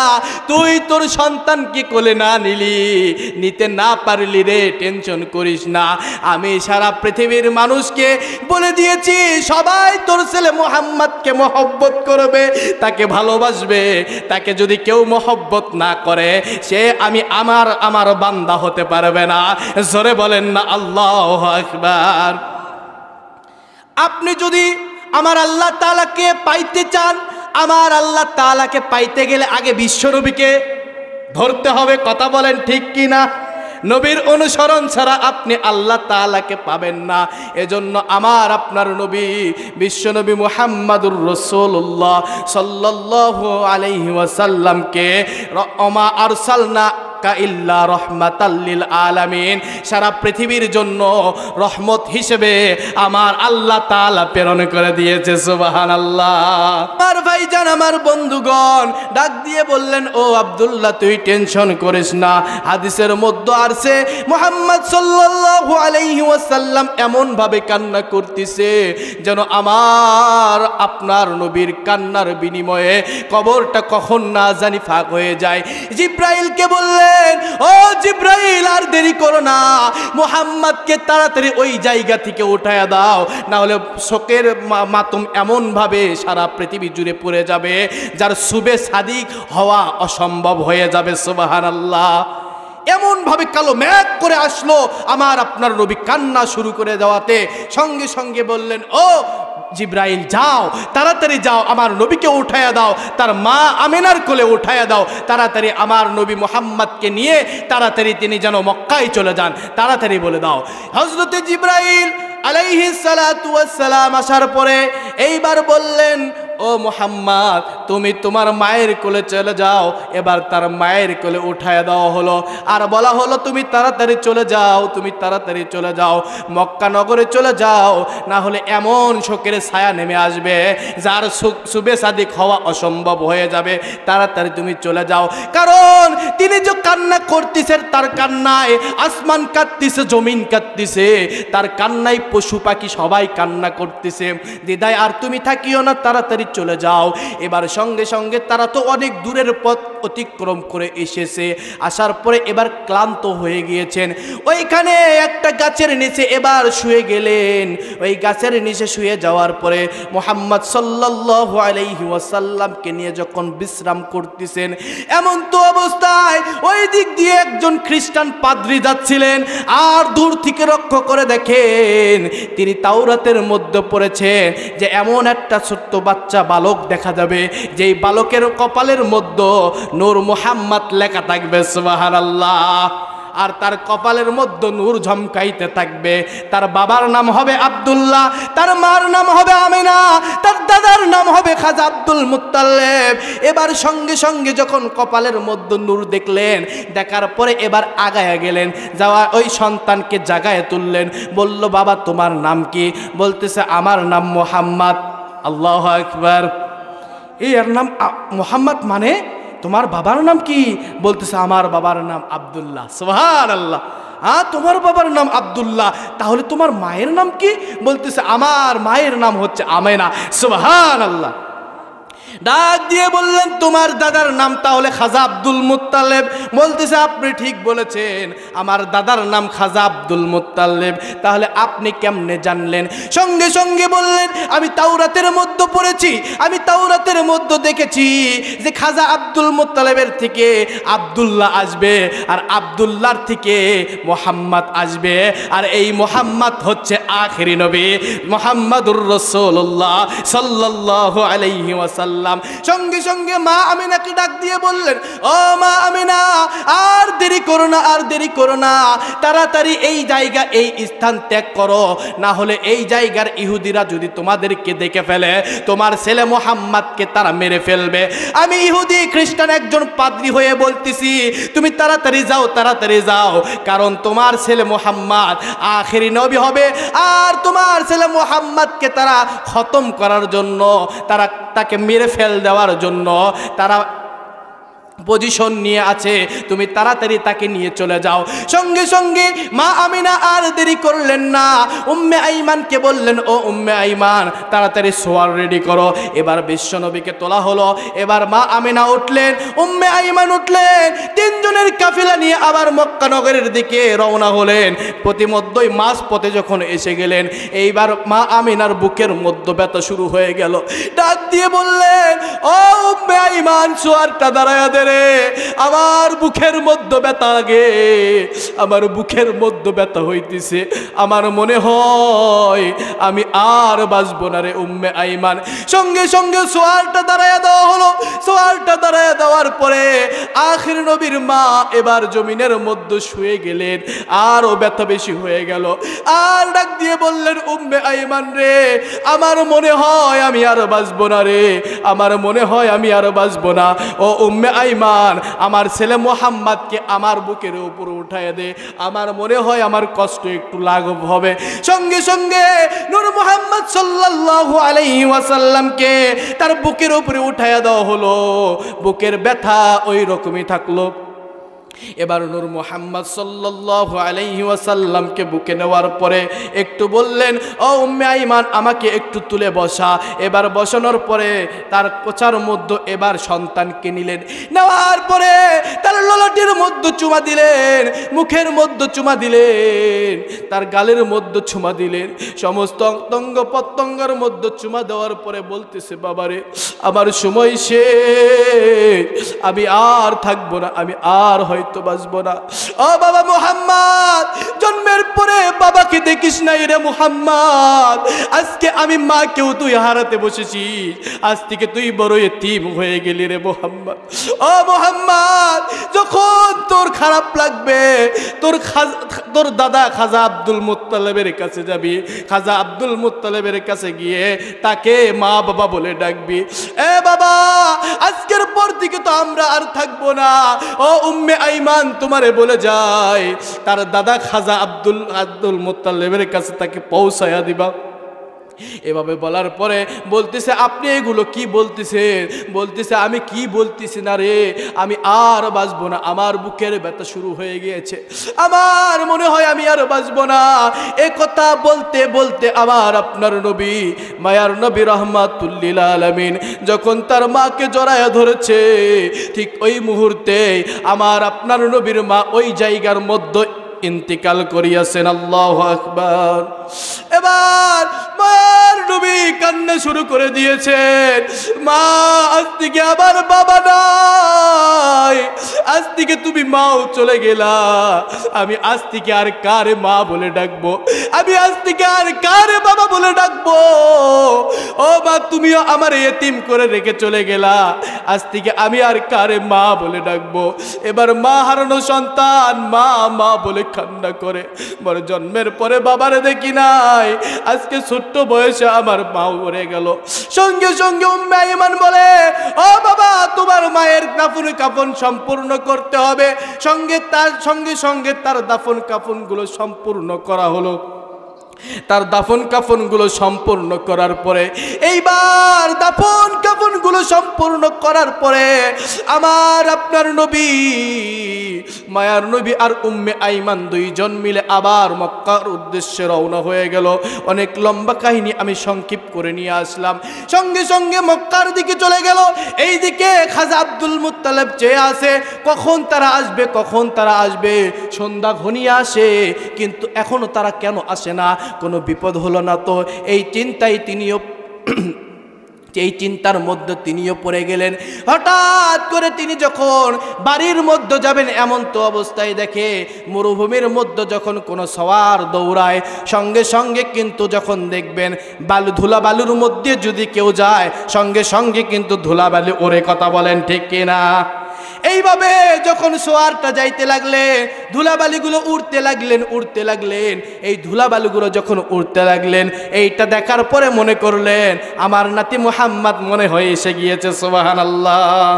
তুই তোর সন্তানকে কোলে না নিতে না পারলি রে, টেনশন করিস না। আমি সারা পৃথিবীর মানুষকে বলে দিয়েছি, সবাই তোর ছেলে মুহাম্মদকে মহব্বত করবে, তাকে ভালোবাসবে। তাকে যদি কেউ মহব্বত না করে, সে আমার বান্দা হতে পারবে না। জোরে বলেন না আল্লাহু আকবার। আপনি যদি আমার আল্লাহ তাআলাকে পাইতে চান, আমার আল্লাহ তাআলাকে পাইতে গেলে আগে বিশ্বনবীকে ধরতে হবে। কথা বলেন ঠিক কি না? নবীর অনুসরণ ছাড়া আপনি আল্লাহ তাআলাকে পাবেন না। এজন্য আমার আপনার নবী বিশ্বনবী মুহাম্মাদুর রাসূলুল্লাহ সাল্লাল্লাহু আলাইহি ওয়াসাল্লামকে ওমা আরসালনা ইল্লা রাহমাতাল লিল আলামিন, সারা পৃথিবীর জন্য রহমত হিসেবে আমার আল্লাহ তাআলা প্রেরণ করে দিয়েছে। সুবহানাল্লাহ। আমার ভাইজান, আমার বন্ধুগণ ডাক দিয়ে বললেন, ও আব্দুল্লাহ, তুই টেনশন করিস না। হাদিসের মধ্যে আছে মুহাম্মদ সাল্লাল্লাহু আলাইহি ওয়াসাল্লাম এমন ভাবে কান্না করতেছে যেন আমার আপনার নবীর কান্নার বিনিময়ে কবরটা কখন না জানি ফাঁক হয়ে যায়। জিব্রাইলকে বললেন, ও জিব্রাইল, আর দেরি করো না, মুহাম্মদকে তাড়াতাড়ি ওই জায়গা থেকে উঠায়া দাও, না হলে শোকের মাতম এমন ভাবে সারা পৃথিবী জুড়ে পড়ে যাবে, যার সুবে সাদিক হওয়া অসম্ভব হয়ে যাবে। সুবহানাল্লাহ। এমন ভাবে কালো মেঘ করে আসলো, আমার আপনার নবী কান্না শুরু করে দেওয়াতে সঙ্গে সঙ্গে বললেন, ও জিব্রাইল যাও, তাড়াতাড়ি যাও, আমার নবীকে উঠাইয়া দাও, তার মা আমেনার কোলে উঠাইয়া দাও, তাড়াতাড়ি আমার নবী মুহাম্মদকে নিয়ে তাড়াতাড়ি তিনি যেন মক্কায় চলে যান, তাড়াতাড়ি বলে দাও। হযরতে জিব্রাইল আলাইহিস সালাতু ওয়াস সালাম আসার পরে এইবার বললেন, ও মুহাম্মদ তুমি তোমার মায়ের কোলে চলে যাও। এবার তার মায়ের কোলে উঠায় দেওয়া হলো, আর বলা হলো তুমি তাড়াতাড়ি চলে যাও, তুমি তাড়াতাড়ি চলে যাও, মক্কা নগরে চলে যাও, না হলে এমন শোকের ছায়া নেমে আসবে যার শুবে সাদিক হওয়া অসম্ভব হয়ে যাবে, তাড়াতাড়ি তুমি চলে যাও। কারণ তিনি যে কান্না করতেছেন, তার কান্নায় আসমান কাঁদতেছে, জমিন কাঁদতেছে, তার কান্নায় পশু পাখি সবাই কান্না করতেছে। দিদাই আর তুমি থাকিও না, তাড়াতাড়ি চলে যাও। এবার সঙ্গে সঙ্গে তারা তো অনেক দূরের পথ অতিক্রম করে এসেছে, আসার পরে এবার ক্লান্ত হয়ে গিয়েছেন। ওইখানে একটা গাছের নিচে এবার শুয়ে গেলেন। ওই গাছের নিচে শুয়ে যাওয়ার পরে মুহাম্মদ সাল্লাল্লাহু আলাইহি ওয়াসাল্লামকে নিয়ে যখন বিশ্রাম করতেছেন, এমন তো অবস্থায় ওই দিক দিয়ে একজন খ্রিস্টান পাদ্রী যাচ্ছিলেন, আর দূর থেকে লক্ষ্য করে দেখেন তিনি তাওরাতের মধ্যে পড়েছেন যে এমন একটা ছোট্ট বাচ্চা বালক দেখা যাবে, যেই বালকের কপালের মধ্যে নূর মুহাম্মদ লেখা থাকবে, সুবহানাল্লাহ। আর তার কপালের মধ্যে নূর ঝমকাইতে থাকবে। তার বাবার নাম হবে আব্দুল্লাহ, তার মার নাম হবে আমিনা, তার দাদার নাম হবে খাজা আব্দুল মুত্তালিব। এবার সঙ্গে সঙ্গে যখন কপালের মধ্যে নূর দেখলেন, দেখার পরে এবার আগায়া গেলেন, যাওয়া ওই সন্তানকে জাগায় তুললেন, বলল বাবা তোমার নাম কি? বলতেছে আমার নাম মুহাম্মদ। আল্লাহু আকবার। এর নাম মুহাম্মদ মানে তোমার বাবার নাম কি? বলতেছে আমার বাবার নাম আব্দুল্লাহ। সুবহানাল্লাহ। তোমার বাবার নাম আব্দুল্লাহ, তাহলে তোমার মায়ের নাম কি? বলতেছে আমার মায়ের নাম হচ্ছে আমেনা। সুবহানাল্লাহ। ডাক দিয়ে বললেন তোমার দাদার নাম তাহলে খাজা আব্দুল মুত্তালিব। বলতেছে আপনি ঠিক বলেছেন, আমার দাদার নাম খাজা আব্দুল মুত্তালিব। তাহলে আপনি কেমনে জানলেন? সঙ্গে সঙ্গে বললেন আমি তাওরাতের মধ্যে পড়েছি, আমি তাওরাতের মধ্যে দেখেছি যে খাজা আব্দুল মুত্তালিবের থেকে আব্দুল্লাহ আসবে, আর আব্দুল্লাহর থেকে মুহাম্মদ আসবে, আর এই মুহাম্মদ হচ্ছে আখিরি নবী মুহাম্মাদুর রাসূলুল্লাহ সাল্লাল্লাহু আলাইহি ওয়াসাল্লাম। সঙ্গে সঙ্গে মা আমিনাকে ডাক দিয়ে বললেন, ও মা আমিনা আর দেরি করো না, আর দেরি করো না, তাড়াতাড়ি এই জায়গা এই স্থান ত্যাগ করো, না হলে এই জায়গার ইহুদিরা যদি তোমাদেরকে দেখে ফেলে তোমার ছেলে মুহাম্মদকে তারা মেরে ফেলবে। আমি ইহুদি খ্রিস্টান একজন পাদ্রী হয়ে বলতেছি তুমি তাড়াতাড়ি যাও, তাড়াতাড়ি যাও, কারণ তোমার ছেলে মুহাম্মদ আখেরি নবী হবে, আর তোমার ছেলে মুহাম্মদকে তারা খতম করার জন্য, তারা তাকে মেরে ফেল দেওয়ার জন্য তারা পজিশন নিয়ে আছে, তুমি তাড়াতাড়ি তাকে নিয়ে চলে যাও। সঙ্গে সঙ্গে মা আমিনা আর দেরি করলেন না, উম্মে আইমানকে বললেন, ও উম্মে আইমান তাড়াতাড়ি সোয়ার রেডি করো। এবার বিশ্বনবীকে তোলা হলো। এবার মা আমিনা উঠলেন, উম্মে আইমান উঠলেন, তিনজনের কাফিলা নিয়ে আবার মক্কা নগরের দিকে রওনা হলেন। প্রতিমধ্যই মাঝ পথে যখন এসে গেলেন, এইবার মা আমিনার বুকের মধ্যে ব্যথা শুরু হয়ে গেল। ডাক দিয়ে বললেন, ও উম্মে আইমান সোয়ারটা দাঁড়ায়া দে, আমার বুকের মধ্যে ব্যথা লাগে, আমার বুকের মধ্যে ব্যথা হইতেছে, আমার মনে হয় আমি আর বাঁচবো না রে উম্মে আইমান। সঙ্গে সঙ্গে সোয়ালটা দাঁড়ায় দেওয়া হলো। সোয়ালটা দাঁড়ায় দেওয়ার পরে আখির নবীর মা এবার জমিনের মধ্যে শুয়ে গেলেন, আরও ব্যথা বেশি হয়ে গেল। আর ডাক দিয়ে বললেন, উম্মে আইমান রে আমার মনে হয় আমি আর বাঁচবো না রে, আমার মনে হয় আমি আর বাঁচবো না। ও উম্মে আইমান আমার ছেলে মুহাম্মদকে আমার বুকের উপরে উঠায় দে, আমার মনে হয় আমার কষ্ট একটু লাঘব হবে। সঙ্গে সঙ্গে নূর মুহাম্মদ সাল্লাল্লাহু আলাইহি ওয়াসাল্লামকে তার বুকের উপরে উঠায় দেওয়া হলো। বুকের ব্যথা ওই রকমই থাকলো। এবার নূর মুহাম্মদ সাল্লাল্লাহু আলাইহি ওয়াসাল্লামকে বুকে নেওয়ার পরে একটু বললেন, ও উম্মে আইমান আমাকে একটু তুলে বসা। এবার বসানোর পরে তার কোচার মধ্যে এবার সন্তানকে নিলেন, নেওয়ার পরে তার ললাটের মধ্যে চুমা দিলেন, মুখের মধ্যে চুমা দিলেন, তার গালের মধ্যে চুমা দিলেন, সমস্ত অঙ্গ প্রত্যঙ্গের মধ্যে চুমা দেওয়ার পরে বলতেছে, বাবারে আমার সময় শেষ, আমি আর থাকবো না, আমি আর হয়তো বাঁচবো না। ও বাবা মুহাম্মদ, জন্মের পরে বাবাকে দেখিস নাই রে মুহাম্মদ, আজকে আমি মাকেও তুই হারাতে বসেছি, আজ থেকে তুই বড় এতিম হয়ে গেলি রে মুহাম্মদ। ও মুহাম্মদ, যখন তোর খারাপ লাগবে তোর দাদা খাজা আব্দুল মুত্তালিবের কাছে যাবি, খাজা আব্দুল মুত্তালিবের কাছে গিয়ে তাকে মা বাবা বলে ডাকবি। এ বাবা, আজকের পর থেকে তো আমরা আর থাকবো না, ও উম্মে আইমান তোমারে বলে যায় তার দাদা খাজা আব্দুল মুত্তালিবের কাছে তাকে পৌঁছায়া দিবা। এভাবে বলার পরে বলতেছে, আপনি এগুলো কি বলতেছেন? বলতেছে, আমি কি বলতেছি না রে, আমি আর বাঁচবো না, আমার বুকের ব্যথা শুরু হয়ে গিয়েছে, আমার মনে হয় আমি আর বাঁচবো না। এ কথা বলতে বলতে আমার আপনার নবী, মায়ার নবী রাহমাতুল লিল আলামিন যখন তার মাকে জড়ায়া ধরেছে, ঠিক ওই মুহূর্তে আমার আপনার নবীর মা ওই জায়গার মধ্যে ইন্তিকাল করিয়াছেন। আল্লাহু আকবার। এবার মার নবী কান্না শুরু করে দিয়েছেন, মা আজ থেকে আমার বাবা নাই, আজ থেকে তুমি মাও চলে গেলা, আমি আজ থেকে আর কারে মা বলে ডাকবো, আমি আজ থেকে আর কারে বাবা বলে ডাকবো? ও মা, তুমিও আমার এতিম করে রেখে চলে গেলা, আজ থেকে আমি আর কারে মা বলে ডাকবো? এবার মা হারানো সন্তান মা মা বলে কান্না করে, বড় জন্মের পরে বাবারে দেখি নাই, আজকে ছোট্ট বয়সে আমার মা মরে গেল। সঙ্গে সঙ্গে উম্মে আইমান বলে, ও বাবা, তোমার মায়ের দাফন কাফন সম্পূর্ণ করতে হবে। সঙ্গে সঙ্গে তার দাফন কাফনগুলো সম্পূর্ণ করা হলো। তার দাফন কাফনগুলো সম্পূর্ণ করার পরে, এইবার দাফন কাফনগুলো সম্পূর্ণ করার পরে আমার আপনার নবী, মায়ার নবী আর উম্মে আইমান দুইজন মিলে আবার মক্কার উদ্দেশ্যে রওনা হয়ে গেল। অনেক লম্বা কাহিনী আমি সংক্ষিপ্ত করে নিয়ে আসলাম। সঙ্গে সঙ্গে মক্কার দিকে চলে গেল। এইদিকে খাজা আব্দুল মুত্তালিব চেয়ে আছে কখন তারা আসবে, কখন তারা আসবে। সন্ধ্যা ঘনিয়ে আসে, কিন্তু এখনো তারা কেন আসে না? কোনো বিপদ হলো না তো? এই চিন্তায় এই চিন্তার মধ্যে তিনিও পড়ে গেলেন। হঠাৎ করে তিনি যখন বাড়ির মধ্যে যাবেন, এমন তো অবস্থায় দেখে মরুভূমির মধ্যে যখন কোনো সওয়ার দৌড়ায়, সঙ্গে সঙ্গে কিন্তু যখন দেখবেন ধুলা বালুর মধ্যে যদি কেউ যায়, সঙ্গে সঙ্গে কিন্তু ধুলাবালি ওরে, কথা বলেন ঠিক কিনা? এইভাবে যখন সোয়ারটা যাইতে লাগলে, ধুলাবালিগুলো উড়তে লাগলেন। এই ধুলাবালিগুলো যখন উড়তে লাগলেন, এইটা দেখার পরে মনে করলেন আমার নাতি মুহাম্মদ মনে হয় এসে গিয়েছে। সুবহানাল্লাহ,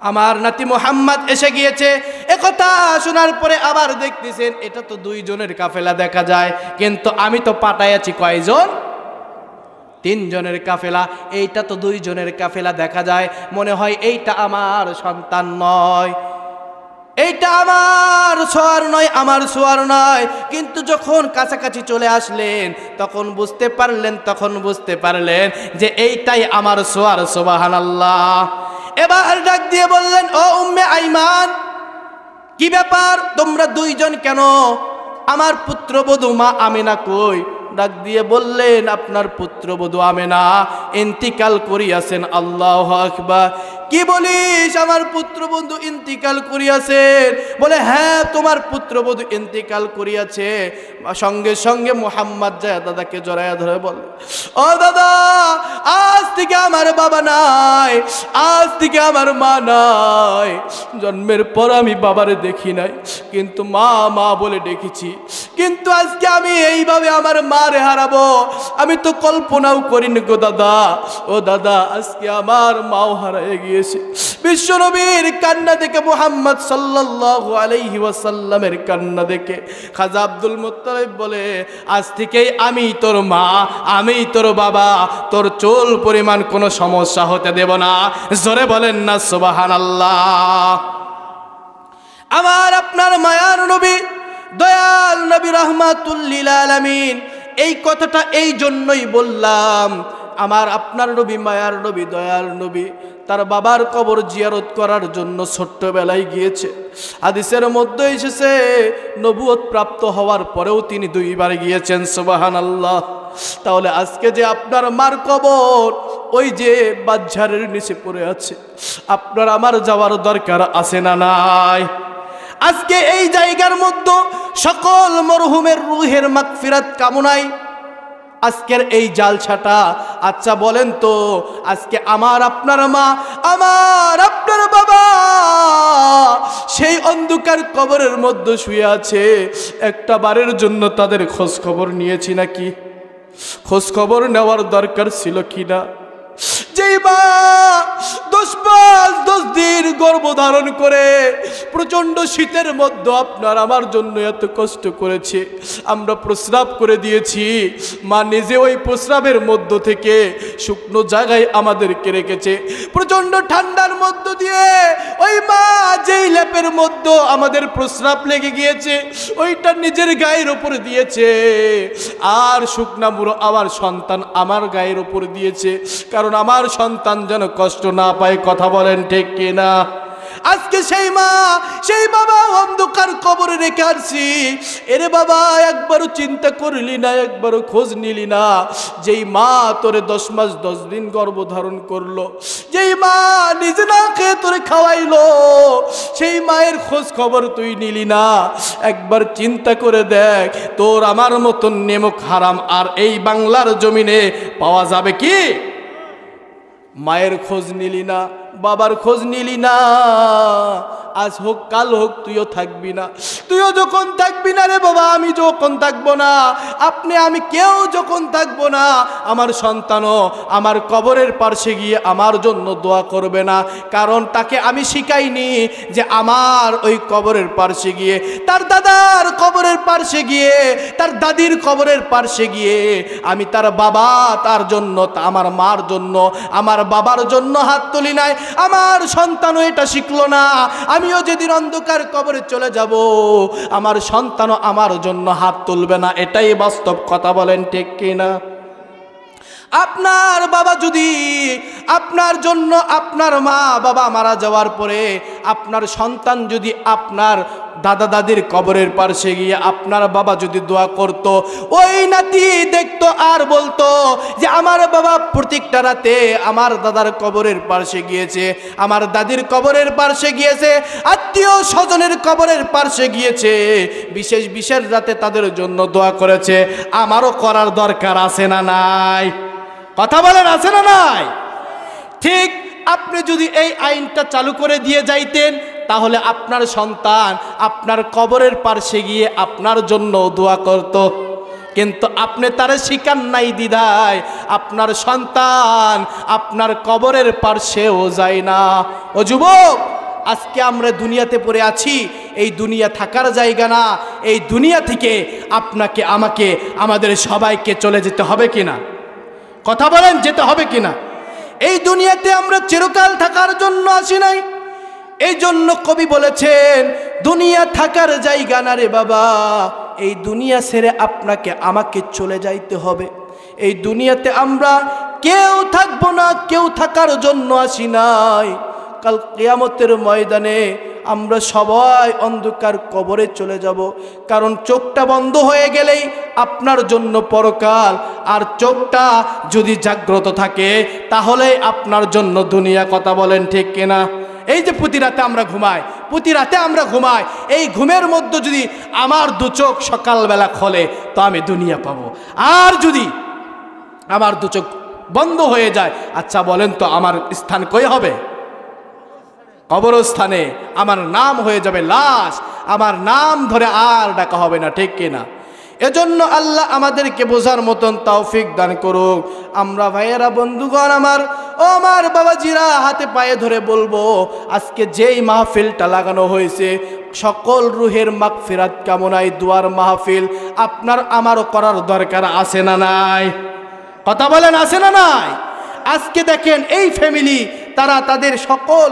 আমার নাতি মুহাম্মদ এসে গিয়েছে। একথা শোনার পরে আবার দেখতেছেন এটা তো দুইজনের কাফেলা দেখা যায়, কিন্তু আমি তো পাঠাইয়াছি কয়জন? 3 জনের কাফেলা, এইটা তো 2 জনের কাফেলা দেখা যায়। মনে হয় এইটা আমার সন্তান নয়, এইটা আমার সোয়ার নয়, আমার সোয়ার নয়। কিন্তু যখন কাছাকাছি চলে আসলেন তখন বুঝতে পারলেন যে এইটাই আমার সোয়ার। সুবহানাল্লাহ। এবার ডাক দিয়ে বললেন, ও উম্মে আইমান, কি ব্যাপার, তোমরা 2 জন কেন? আমার পুত্রবধূ মা আমিনা কই? ডাক দিয়ে বললেন, আপনার পুত্রবধূ আমিনা ইন্তিকাল করিয়াছেন। আল্লাহু আকবার। কি বলিস, আমার পুত্রবধূ ইন্তিকাল করিয়াছেন? বলে, হ্যাঁ, তোমার পুত্রবধূ ইন্তিকাল করিয়াছে। সঙ্গে সঙ্গে মুহাম্মদ যায় দাদাকে জড়াইয়া ধরে বলে, ও দাদা, আজ থেকে আমার বাবা নাই, আজ থেকে আমার মা নাই। জন্মের পর আমি বাবারে দেখি নাই, কিন্তু মা মা বলে ডেকেছি, কিন্তু আজকে আমি এইভাবে আমার মারে হারাবো আমি তো কল্পনাও করিনি গো দাদা। ও দাদা, আজকে আমার মাও হারিয়ে গিয়েছে। বিশ্বনবীর কান্না দেখে, মুহাম্মদ সাল্লাল্লাহু আলাইহি ওয়াসাল্লামের কান্না দেখে খাজা আব্দুল মুত্তালিব বলে, আজ থেকেই আমি তোর মা, আমি তোর বাবা, তোর চুল পরিমাণ কোনো সমস্যা হতে দেব না। জোরে বলেন না সুবহানাল্লাহ। আমার আপনার মায়ার নবী, দয়াল নবী রাহমাতুল লিল আলামিন, এই কথাটা এই জন্যই বললাম, আমার আপনার নবী, মায়ার নবী, দয়াল নবী তার বাবার কবর জিয়ারত করার জন্য ছোট্টবেলায় গিয়েছে। হাদিসের মধ্যে এসেছে নবুয়ত প্রাপ্ত হওয়ার পরেও তিনি 2 বার গিয়েছেন। সুবহানাল্লাহ। তাহলে আজকে যে আপনার মার কবর ওই যে বাঁশঝাড়ের নিচে পড়ে আছে, আপনার আমার যাওয়ার দরকার আছে না নাই? আজকে এই জায়গার মধ্যে সকল মরহুমের রুহের মাগফিরাত কামনায় আজকের এই জালসাটা। আচ্ছা বলেন তো, আজকে আমার আপনার মা, আমার আপনার বাবা সেই অন্ধকার কবরের মধ্যে শুয়ে আছে, একটা বারের জন্য তাদের খোঁজ খবর নিয়েছি নাকি? খোঁজ খবর নেওয়ার দরকার ছিল কিনা? যেই মা 10 মাস 10 দিন গর্ভধারণ করে প্রচন্ড শীতের মধ্যে আপনার আমার জন্য এত কষ্ট করেছে, আমরা প্রস্রাব করে দিয়েছি, মা নিজে ওই প্রস্রাবের মধ্য থেকে শুকনো জায়গায় আমাদেরকে রেখেছে। প্রচন্ড ঠান্ডার মধ্য দিয়ে ওই মা যেই লেপের মধ্যে আমাদের প্রস্রাব লেগে গিয়েছে ওইটা নিজের গায়ের উপরে দিয়েছে, আর শুকনা মুড়ো আমার সন্তান আমার গায়ের উপর দিয়েছে, কারণ আমার সন্তান যেন কষ্ট না পায়। কথা বলেন ঠিক কিনা? আজকে সেই মা সেই বাবা অন্ধকার কবরে রেখে আসছি। এরে বাবা, একবারও চিন্তা করলি না, একবারও খোঁজ নিলি না? যেই মা তোরে 10 মাস 10 দিন গর্ভধারণ করলো, যেই মা নিজে না খেয়ে তোরে খাওয়াইলো, সেই মায়ের খোঁজ খবর তুই নিলি না? একবার চিন্তা করে দেখ, তোর আমার মতন নেমক হারাম আর এই বাংলার জমিনে পাওয়া যাবে কি? মায়ের খোঁজ নিলি না, বাবার খোঁজ নিলি না, আজ হোক কাল হোক তুইও থাকবি না। তুইও যখন থাকবি না রে বাবা, আমি যখন থাকবো না, আপনি আমি কেউ যখন থাকবো না, আমার সন্তানও আমার কবরের পাশে গিয়ে আমার জন্য দোয়া করবে না। কারণ তাকে আমি শিখাইনি যে আমার ওই কবরের পাশে গিয়ে, তার দাদার কবরের পাশে গিয়ে, তার দাদির কবরের পাশে গিয়ে আমি তার বাবা, তার জন্য, আমার মার জন্য, আমার বাবার জন্য হাত তুলি নাই। আমার সন্তানও এটা শিখলো না। আমিও যেদিন অন্ধকার কবরে চলে যাব, আমার সন্তানও আমার জন্য হাত তুলবে না। এটাই বাস্তব। কথা বলেন ঠিক কিনা? আপনার বাবা যদি আপনার জন্য, আপনার মা বাবা মারা যাওয়ার পরে আপনার সন্তান যদি আপনার দাদা দাদির কবরের পাশে গিয়ে আপনার বাবা যদি দোয়া করত, ওই নাতি দেখতো আর বলতো যে আমার বাবা প্রত্যেকটা রাতে আমার দাদার কবরের পাশে গিয়েছে, আমার দাদির কবরের পাশে গিয়েছে, আত্মীয় স্বজনের কবরের পাশে গিয়েছে, বিশেষ বিশেষ রাতে তাদের জন্য দোয়া করেছে। আমারও করার দরকার আছে না নাই? কথা বলেন, আছে না নাই? ঠিক আপনি যদি এই আইনটা চালু করে দিয়ে যাইতেন, তাহলে আপনার সন্তান আপনার কবরের পাশে গিয়ে আপনার জন্য দোয়া করত। কিন্তু আপনি তারে শিখান নাই দিদায়, আপনার সন্তান আপনার কবরের পাশেও যায় না। ও যুবক, আজকে আমরা দুনিয়াতে পড়ে আছি, এই দুনিয়া থাকার জায়গা না। এই দুনিয়া থেকে আপনাকে আমাকে আমাদের সবাইকে চলে যেতে হবে কিনা? কথা বলেন, যেতে হবে কিনা? এই দুনিয়াতে আমরা চিরকাল থাকার জন্য আসি নাই। এই জন্য কবি বলেছেন, দুনিয়া থাকার জায়গা না রে বাবা, এই দুনিয়া ছেড়ে আপনাকে আমাকে চলে যাইতে হবে। এই দুনিয়াতে আমরা কেউ থাকবো না, কেউ থাকার জন্য আসি নাই। কাল কিয়ামতের ময়দানে আমরা সবাই অন্ধকার কবরে চলে যাব। কারণ চোখটা বন্ধ হয়ে গেলেই আপনার জন্য পরকাল, আর চোখটা যদি জাগ্রত থাকে তাহলে আপনার জন্য দুনিয়া। কথা বলেন ঠিক কিনা? এই যে প্রতি রাতে আমরা ঘুমাই, প্রতি রাতে আমরা ঘুমাই, এই ঘুমের মধ্যে যদি আমার দু চোখ সকালবেলা খোলে তো আমি দুনিয়া পাবো। আর যদি আমার দু চোখ বন্ধ হয়ে যায়, আচ্ছা বলেন তো আমার স্থান কই হবে? কবরস্থানে। আমার নাম হয়ে যাবে লাশ, আমার নাম ধরে আর ডাকা হবে না। ঠিক কিনা? এজন্য আল্লাহ আমাদেরকে বোঝার মতন তৌফিক দান করুক। আমরা ভাইয়েরা, বন্ধুগণ আমার, ও আমার বাবাজিরা, হাতে পায়ে ধরে বলবো, আজকে যেই মাহফিলটা লাগানো হয়েছে সকল রুহের মাগফিরাত কামনায় দুয়ার মাহফিল, আপনার আমারও করার দরকার আছে না নাই? কথা বলেন, আছে না নাই? আজকে দেখেন এই ফ্যামিলি, তারা তাদের সকল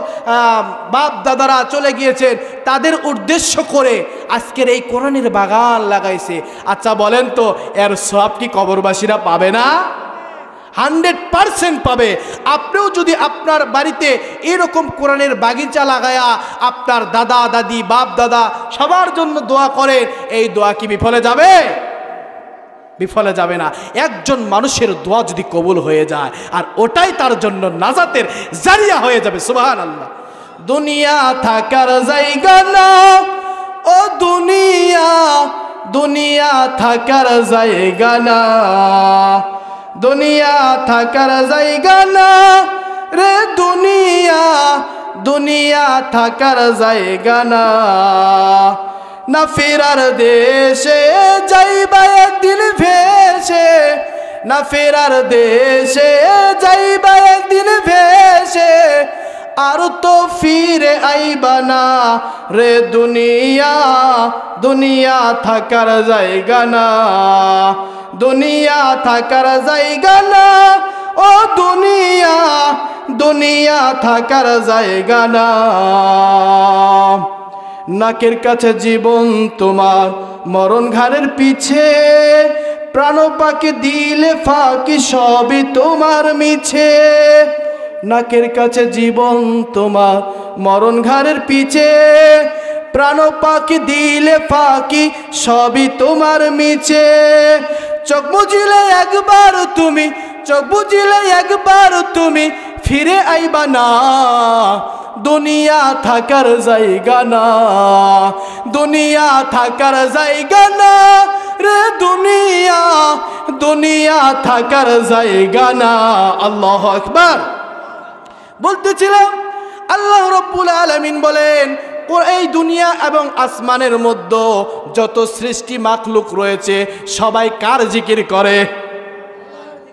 বাপ দাদারা চলে গিয়েছেন, তাদের উদ্দেশ্য করে আজকের এই কোরআনের বাগান লাগাইছে। আচ্ছা বলেন তো, এর সওয়াব কি কবরবাসীরা পাবে না? 100% পাবে। আপনিও যদি আপনার বাড়িতে এরকম কোরআনের বাগিচা লাগায়া আপনার দাদা দাদি বাপ দাদা সবার জন্য দোয়া করেন, এই দোয়া কি বিফলে যাবে? বিফলে যাবে না। একজন মানুষের দোয়া যদি কবুল হয়ে যায়, আর ওটাই তার জন্য নাজাতের জারিয়া হয়ে যাবে। সুবহানাল্লাহ। দুনিয়া থাকার জায়গা না, ও দুনিয়া দুনিয়া থাকার জায়গা না, দুনিয়া থাকার জায়গা না রে দুনিয়া, দুনিয়া থাকার জায়গা না। না ফেরার দেশে যাইবা একদিন ভেসে, না ফেরার দেশে যাইবা একদিন ভেসে, আর তো ফিরে আইবা না রে দুনিয়া, দুনিয়া থাকার জায়গা না, দুনিয়া থাকার জায়গা না, ও দুনিয়া দুনিয়া থাকার জায়গা না। নাকের কাছে জীবন তোমার, মরণ ঘাড়ের পিছে, প্রাণ পাকে দিলে ফাঁকি সবই তোমার মিছে। নাকের কাছে জীবন তোমার, মরণ ঘাড়ের পিছে, প্রাণ পাকে দিলে ফাঁকি সবই তোমার মিছে। চোখ বুঝিলে একবার তুমি, চোখ বুঝিলে একবার তুমি ফিরে আইবা না, দুনিয়া থাকার জায়গা না, দুনিয়া থাকার জায়গা না রে দুনিয়া, দুনিয়া থাকার জায়গা না। আল্লাহু আকবার। বলতেছিলাম আল্লাহ রাব্বুল আলামিন বলেন, এই দুনিয়া এবং আসমানের মধ্যে যত সৃষ্টি মাখলুক রয়েছে সবাই কার জিকির করে?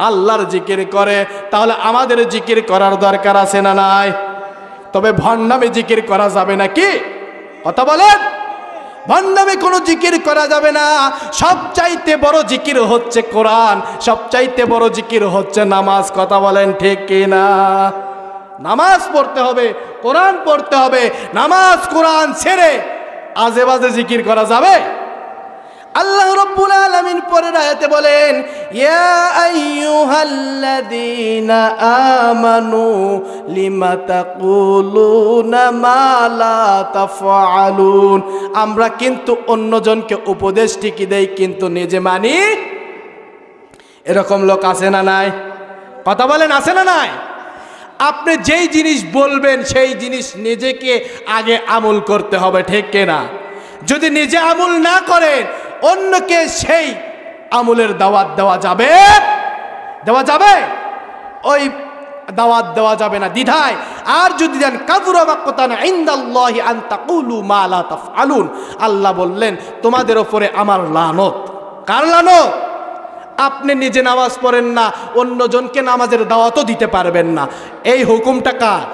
আল্লাহর জিকির করে। তাহলে আমাদের জিকির করার দরকার আছে না নাই? তবে ভণ্ডামে জিকির করা যাবে নাকি? কথা বলেন। ভণ্ডামে কোনো জিকির করা যাবে না। সবচাইতে বড় জিকির হচ্ছে কোরআন, সবচাইতে বড় জিকির হচ্ছে নামাজ। কথা বলেন ঠিক কিনা? নামাজ পড়তে হবে, কোরআন পড়তে হবে। নামাজ কোরআন ছেড়ে আজে বাজে জিকির করা যাবে? আল্লাহ রাব্বুল আলামিন পরের আয়াতে বলেন, ইয়া আইয়ুহাল্লাযীনা আমানু লিমা তাকুলুনা মা লা তাফআলুন। আমরা কিন্তু অন্যজনকে উপদেশ ঠিকই দেই, কিন্তু নিজে মানি। এরকম লোক আছে না নাই? কথা বলেন, আছে না নাই? আপনি যেই জিনিস বলবেন সেই জিনিস নিজেকে আগে আমল করতে হবে, ঠিক কিনা? যদি নিজে আমল না করেন অন্যকে সেই আমলের দাওয়াত দেওয়া যাবে? দেওয়া যাবে? ওই দাওয়াত দেওয়া যাবে না দ্বিধায়। আর যদি দেন কাবুরা মাকতান ইনদাল্লাহি আন তাকুলু মা লা তাফআলুন, আল্লাহ বললেন তোমাদের উপরে আমার লানত। কার লানত? আপনি নিজে নামাজ পড়েন না, অন্যজনকে নামাজের দাওয়াতও দিতে পারবেন না। এই হুকুমটা কার?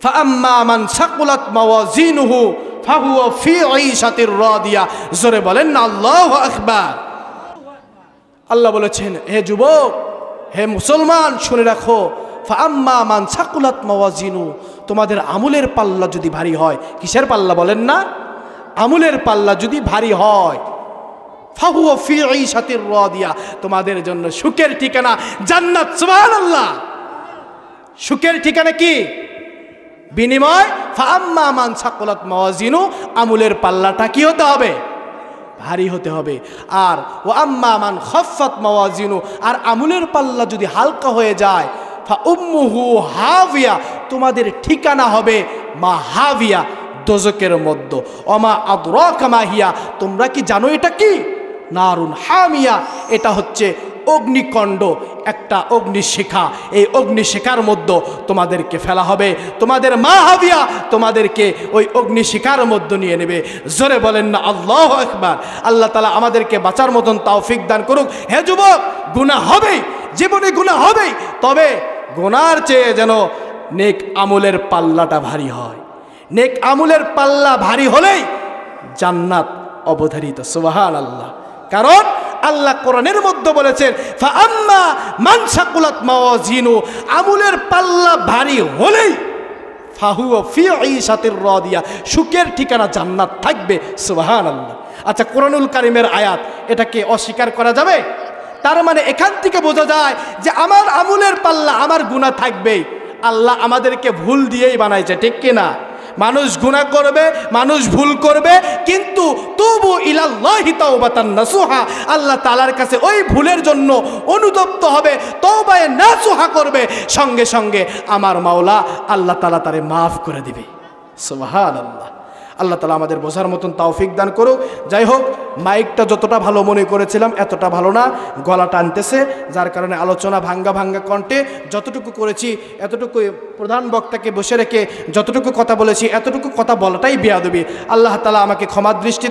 ফাআম্মা মান সাকুলাত মাওয়াজিনুহু ফাহুয়া ফি ঈশাতির রাদিয়া। জোরে বলেন না আল্লাহু আকবার। আল্লাহ বলেছেন, হে যুবক, হে মুসলমান, শুনে রাখো, ফাআম্মা মান সাকুলাত মাওয়াজিনু, তোমাদের আমলের পাল্লা যদি ভারী হয়। কিসের পাল্লা বলেন না? আমলের পাল্লা যদি ভারী হয়, ফাহুয়া ফি ঈশাতির রাদিয়া, তোমাদের জন্য সুখের ঠিকানা জান্নাত। সুবহানাল্লাহ। সুখের ঠিকানা কি? বিনিময় ফাআম্মা মান সাকুলাত মাওয়াজিনু, আমলের পাল্লাটা কি হতে হবে? ভারী হতে হবে। আর ওয়া আম্মা মান খাফফাত মাওয়াজিনু, আর আমলের পাল্লা যদি হালকা হয়ে যায়, ফা উম্মুহু হাবিয়া, তোমাদের ঠিকানা হবে মা হাবিয়া, দোজকের মধ্যে। ওমা আদরাকা মা হিয়া, তোমরা কি জানো এটা কি? নারুন হামিয়া, এটা হচ্ছে অগ্নিকণ্ড, একটা অগ্নিশিখা। এই অগ্নিশিখার মধ্যে তোমাদেরকে ফেলা হবে। তোমাদের মা হাবিয়া তোমাদেরকে ওই অগ্নিশিখার মধ্যে নিয়ে নেবে। জোরে বলেন না আল্লাহু আকবার। আল্লাহ তাআলা আমাদেরকে বাঁচার মতন তৌফিক দান করুক। হে যুবক, গুনাহ হবেই, জীবনে গুনাহ হবেই, তবে গুনার চেয়ে যেন নেক আমলের পাল্লাটা ভারী হয়। নেক আমলের পাল্লা ভারী হলেই জান্নাত অবধারিত। সুবহানাল্লাহ। কারণ আল্লাহ কোরআনের মধ্যে বলেছেন, ফাআম্মা মান সাকুলাত মাওয়াজিনু, আমলের পাল্লা ভারী হলেই ফাহুয়া ফি ঈশাতির রাদিয়া, সুখের ঠিকানা জান্নাত থাকবে। সুবহানাল্লাহ। আচ্ছা, কোরআনুল কারীমের আয়াত, এটাকে অস্বীকার করা যাবে? তার মানে এখান থেকে বোঝা যায় যে আমার আমলের পাল্লা, আমার গুনাহ থাকবেই। আল্লাহ আমাদেরকে ভুল দিয়েই বানাইছে, ঠিক কিনা? মানুষ গুনাহ করবে, মানুষ ভুল করবে, কিন্তু তুবু ইলাল্লাহি তাওবাতান নাসুহা, আল্লাহ তাআলার কাছে ওই ভুলের জন্য অনুতপ্ত হবে, তওবায়ে নাসুহা করবে, সঙ্গে সঙ্গে আমার মাওলা আল্লাহ তাআলা তারে মাফ করে দিবে। সুবহানাল্লাহ। আল্লাহ তাআলা আমাদের বোঝার মতন তৌফিক দান করুক। যাই হোক, মাইকটা যতটা ভালো মনে করেছিলাম এতটা ভালো না, গলা টানতেছে, যার কারণে আলোচনা ভাঙ্গা ভাঙ্গা কণ্ঠে যতটুকু করেছি এতটুকু, প্রধান বক্তাকে বসে রেখে যতটুকু কথা বলেছি এতটুকু কথা বলাটাই বেয়াদবি। আল্লাহ তাআলা আমাকে ক্ষমা দৃষ্টি